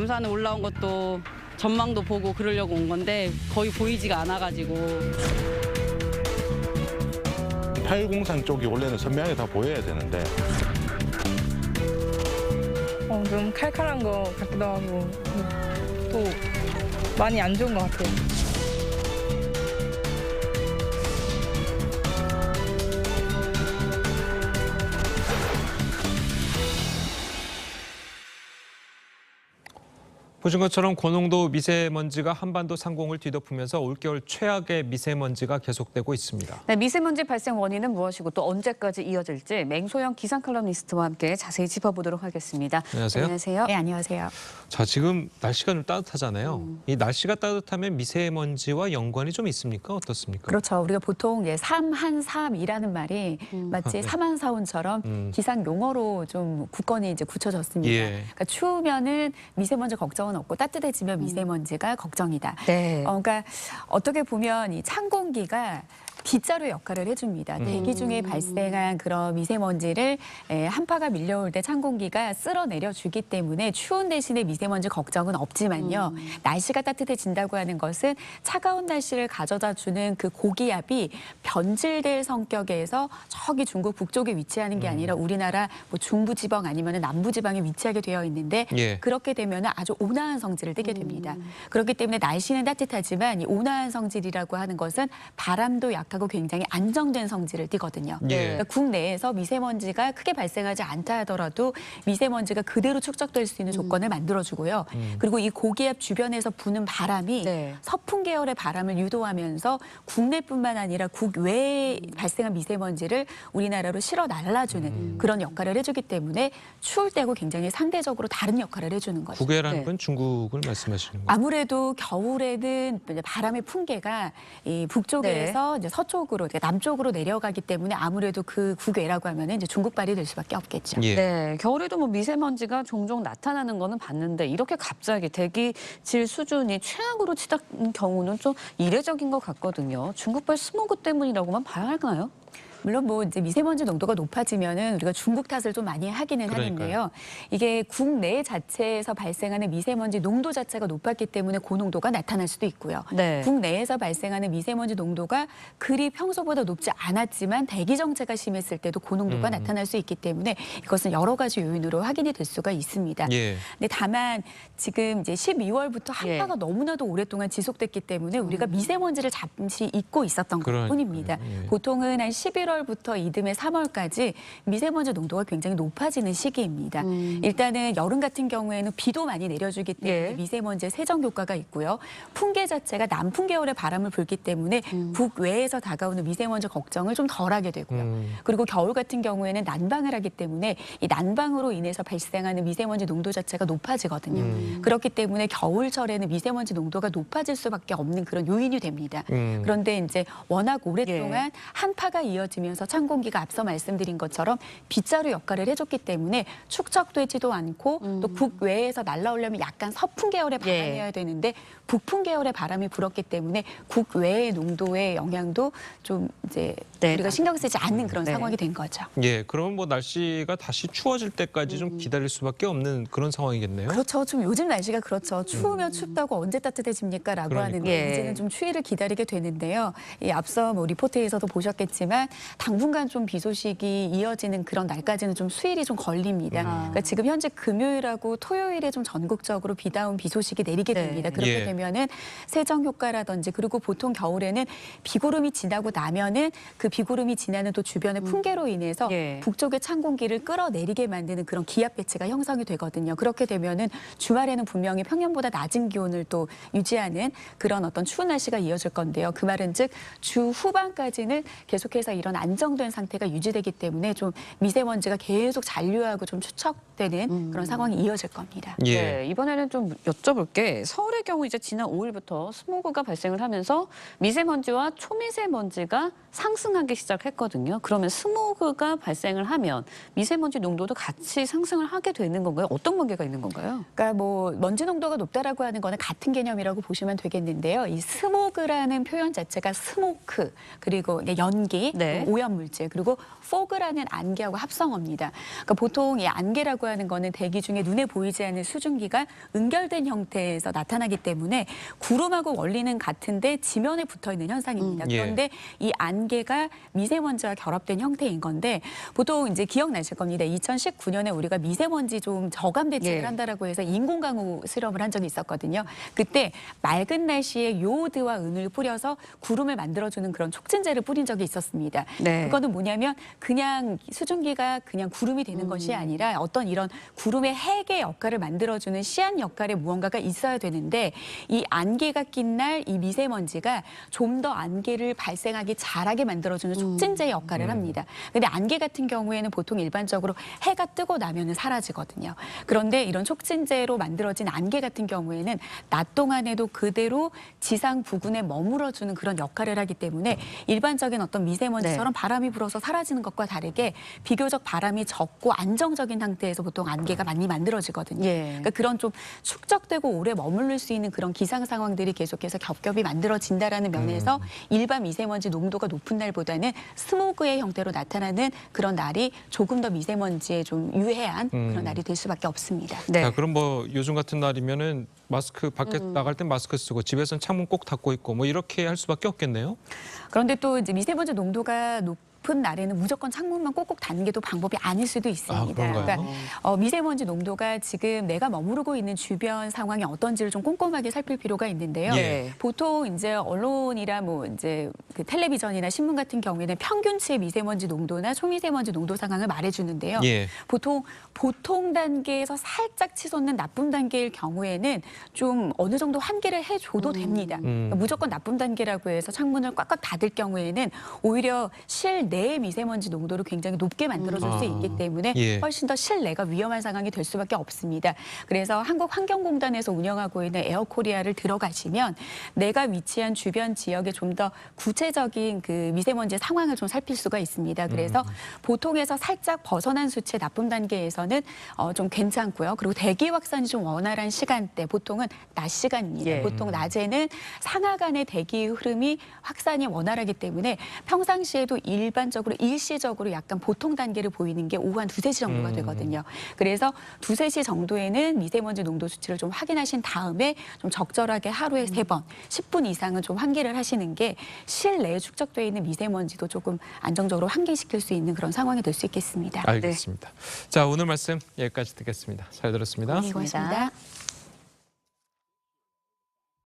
남산에 올라온 것도 전망도 보고 그러려고 온 건데 거의 보이지가 않아가지고. 팔공산 쪽이 원래는 선명하게 다 보여야 되는데 좀 칼칼한 것 같기도 하고 또 많이 안 좋은 것 같아요. 보신 것처럼 고농도 미세먼지가 한반도 상공을 뒤덮으면서 올겨울 최악의 미세먼지가 계속되고 있습니다. 네, 미세먼지 발생 원인은 무엇이고 또 언제까지 이어질지 맹소영 기상 칼럼니스트와 함께 자세히 짚어보도록 하겠습니다. 안녕하세요. 안녕하세요. 네, 안녕하세요. 자, 지금 날씨가 좀 따뜻하잖아요. 이 날씨가 따뜻하면 미세먼지와 연관이 좀 있습니까? 어떻습니까? 그렇죠. 우리가 보통 삼한삼이라는 말이 마치 삼한사운처럼 기상 용어로 좀 굳건히 이제 굳혀졌습니다. 예. 그러니까 추우면은 미세먼지 걱정은 없고 따뜻해지면 미세먼지가 걱정이다. 네. 그러니까 어떻게 보면 이 찬 공기가 빗자루 역할을 해줍니다. 대기 중에 발생한 그런 미세먼지를 한파가 밀려올 때 찬 공기가 쓸어내려주기 때문에 추운 대신에 미세먼지 걱정은 없지만요. 날씨가 따뜻해진다고 하는 것은 차가운 날씨를 가져다주는 그 고기압이 변질될 성격에서 저기 중국 북쪽에 위치하는 게 아니라 우리나라 뭐 중부지방 아니면 남부지방에 위치하게 되어 있는데 예. 그렇게 되면 아주 온화한 성질을 띠게 됩니다. 그렇기 때문에 날씨는 따뜻하지만 이 온화한 성질이라고 하는 것은 바람도 약하고 굉장히 안정된 성질을 띠거든요. 예. 그러니까 국내에서 미세먼지가 크게 발생하지 않다 하더라도 미세먼지가 그대로 축적될 수 있는 조건을 만들어주고요. 그리고 이 고기압 주변에서 부는 바람이 네. 서풍 계열의 바람을 유도하면서 국내뿐만 아니라 국외에 발생한 미세먼지를 우리나라로 실어 날라주는 그런 역할을 해주기 때문에 추울 때고 굉장히 상대적으로 다른 역할을 해주는 거죠. 국외라는 네. 건 중국을 말씀하시는 거예요? 아무래도 겨울에는 이제 바람의 풍계가 이 북쪽에서 이제 서쪽으로, 남쪽으로 내려가기 때문에 아무래도 그 국외라고 하면은 이제 중국발이 될 수밖에 없겠죠. 예. 네, 겨울에도 뭐 미세먼지가 종종 나타나는 거는 봤는데 이렇게 갑자기 대기질 수준이 최악으로 치닫는 경우는 좀 이례적인 것 같거든요. 중국발 스모그 때문이라고만 봐야 할까요? 물론 뭐 이제 미세먼지 농도가 높아지면은 우리가 중국 탓을 좀 많이 하기는 그러니까요. 하는데요. 이게 국내 자체에서 발생하는 미세먼지 농도 자체가 높았기 때문에 고농도가 나타날 수도 있고요. 네. 국내에서 발생하는 미세먼지 농도가 그리 평소보다 높지 않았지만 대기 정체가 심했을 때도 고농도가 나타날 수 있기 때문에 이것은 여러 가지 요인으로 확인이 될 수가 있습니다. 예. 근데 다만 지금 이제 12월부터 예. 한파가 너무나도 오랫동안 지속됐기 때문에 우리가 미세먼지를 잠시 잊고 있었던 그러니까요. 것뿐입니다. 예. 보통은 한 11월부터 이듬해 3월까지 미세먼지 농도가 굉장히 높아지는 시기입니다. 일단은 여름 같은 경우에는 비도 많이 내려주기 때문에 예. 미세먼지의 세정 효과가 있고요. 풍계 자체가 남풍 계열의 바람을 불기 때문에 북외에서 다가오는 미세먼지 걱정을 좀 덜하게 되고요. 그리고 겨울 같은 경우에는 난방을 하기 때문에 이 난방으로 인해서 발생하는 미세먼지 농도 자체가 높아지거든요. 그렇기 때문에 겨울철에는 미세먼지 농도가 높아질 수밖에 없는 그런 요인이 됩니다. 그런데 이제 워낙 오랫동안 한파가 이어지면서 찬 공기가 앞서 말씀드린 것처럼 빗자루 역할을 해줬기 때문에 축적되지도 않고 또 국외에서 날아오려면 약간 서풍 계열의 바람이어야 되는데 북풍 계열의 바람이 불었기 때문에 국외의 농도의 영향도 좀 이제 네, 우리가 신경 쓰지 않는 그런 네. 상황이 된 거죠. 예, 그럼 뭐 날씨가 다시 추워질 때까지 좀 기다릴 수밖에 없는 그런 상황이겠네요. 그렇죠. 좀 요즘 날씨가 그렇죠. 추우면 춥다고 언제 따뜻해집니까? 라고 그러니까요. 하는데 예. 이제는 좀 추위를 기다리게 되는데요. 이 앞서 뭐 리포트에서도 보셨겠지만 당분간 좀 비 소식이 이어지는 그런 날까지는 좀 수일이 좀 걸립니다. 그러니까 지금 현재 금요일하고 토요일에 좀 전국적으로 비다운 비 소식이 내리게 네. 됩니다. 그렇게 예. 되면은 세정 효과라든지 그리고 보통 겨울에는 비구름이 지나고 나면은 그 비구름이 지나는 또 주변의 풍계로 인해서 예. 북쪽의 찬 공기를 끌어내리게 만드는 그런 기압 배치가 형성이 되거든요. 그렇게 되면은 주말에는 분명히 평년보다 낮은 기온을 또 유지하는 그런 어떤 추운 날씨가 이어질 건데요. 그 말은 즉 주 후반까지는 계속해서 이런 안정된 상태가 유지되기 때문에 좀 미세먼지가 계속 잔류하고 좀 축적되는 그런 상황이 이어질 겁니다. 예. 네, 이번에는 좀 여쭤볼 게 서울의 경우 이제 지난 5일부터 스모그가 발생을 하면서 미세먼지와 초미세먼지가 상승하기 시작했거든요. 그러면 스모그가 발생을 하면 미세먼지 농도도 같이 상승을 하게 되는 건가요? 어떤 관계가 있는 건가요? 그러니까 뭐 먼지 농도가 높다라고 하는 거는 같은 개념이라고 보시면 되겠는데요. 이 스모그라는 표현 자체가 스모크 그리고 이게 연기, 네. 오염물질 그리고 fog라는 안개하고 합성어입니다. 그러니까 보통 이 안개라고 하는 거는 대기 중에 눈에 보이지 않는 수증기가 은결된 형태에서 나타나기 때문에 구름하고 원리는 같은데 지면에 붙어 있는 현상입니다. 예. 그런데 이 안개가 미세먼지와 결합된 형태인 건데 보통 이제 기억나실 겁니다. 2019년에 우리가 미세먼지 좀 저감 대책을 예. 한다라고 해서 인공강우 실험을 한 적이 있었거든요. 그때 맑은 날씨에 요오드와 은을 뿌려서 구름을 만들어주는 그런 촉진제를 뿌린 적이 있었습니다. 네. 그거는 뭐냐면 그냥 수증기가 그냥 구름이 되는 것이 아니라 어떤 이런 구름의 핵의 역할을 만들어주는 씨앗 역할의 무언가가 있어야 되는데 이 안개가 낀 날 이 미세먼지가 좀 더 안개를 발생하기 잘하게 만들어주는 촉진제 역할을 합니다. 근데 안개 같은 경우에는 보통 일반적으로 해가 뜨고 나면은 사라지거든요. 그런데 이런 촉진제로 만들어진 안개 같은 경우에는 낮 동안에도 그대로 지상 부근에 머물러주는 그런 역할을 하기 때문에 일반적인 어떤 미세먼지처럼 바람이 불어서 사라지는 것과 다르게 비교적 바람이 적고 안정적인 상태에서 보통 안개가 많이 만들어지거든요. 예. 그러니까 그런 좀 축적되고 오래 머무를 수 있는 그런 기상 상황들이 계속해서 겹겹이 만들어진다라는 면에서 일반 미세먼지 농도가 높은 날보다는 스모그의 형태로 나타나는 그런 날이 조금 더 미세먼지에 좀 유해한 그런 날이 될 수밖에 없습니다. 네. 자, 그럼 뭐 요즘 같은 날이면은 마스크 밖에 나갈 땐 마스크 쓰고 집에서는 창문 꼭 닫고 있고 뭐 이렇게 할 수밖에 없겠네요. 그런데 또 이제 미세먼지 농도가 높은 날에는 무조건 창문만 꼭꼭 닫는 게 또 방법이 아닐 수도 있습니다. 그런가요? 미세먼지 농도가 지금 내가 머무르고 있는 주변 상황이 어떤지를 좀 꼼꼼하게 살필 필요가 있는데요. 예. 보통 이제 언론이나 뭐 이제 그 텔레비전이나 신문 같은 경우에는 평균치의 미세먼지 농도나 초미세먼지 농도 상황을 말해주는데요. 예. 보통 단계에서 살짝 치솟는 나쁨 단계일 경우에는 좀 어느 정도 환기를 해줘도 됩니다. 그러니까 무조건 나쁨 단계라고 해서 창문을 꽉꽉 닫을 경우에는 오히려 실내의 미세먼지 농도를 굉장히 높게 만들어줄 수 있기 때문에 예. 훨씬 더 실내가 위험한 상황이 될 수밖에 없습니다. 그래서 한국환경공단에서 운영하고 있는 에어코리아를 들어가시면 내가 위치한 주변 지역에 좀 더 구체적인 그 미세먼지 상황을 좀 살필 수가 있습니다. 그래서 보통에서 살짝 벗어난 수치의 나쁨 단계에서는 좀 괜찮고요. 그리고 대기 확산이 좀 원활한 시간대, 보통은 낮 시간입니다. 예. 보통 낮에는 상하간의 대기 흐름이 확산이 원활하기 때문에 평상시에도 일반적으로 일시적으로 약간 보통 단계를 보이는 게 오후 한 2-3시 정도가 되거든요. 그래서 2-3시 정도에는 미세먼지 농도 수치를 좀 확인하신 다음에 좀 적절하게 하루에 3번, 10분 이상은 좀 환기를 하시는 게 실내에 축적되어 있는 미세먼지도 조금 안정적으로 환기시킬 수 있는 그런 상황이 될 수 있겠습니다. 알겠습니다. 자, 오늘 말씀 여기까지 듣겠습니다. 잘 들었습니다. 고맙습니다.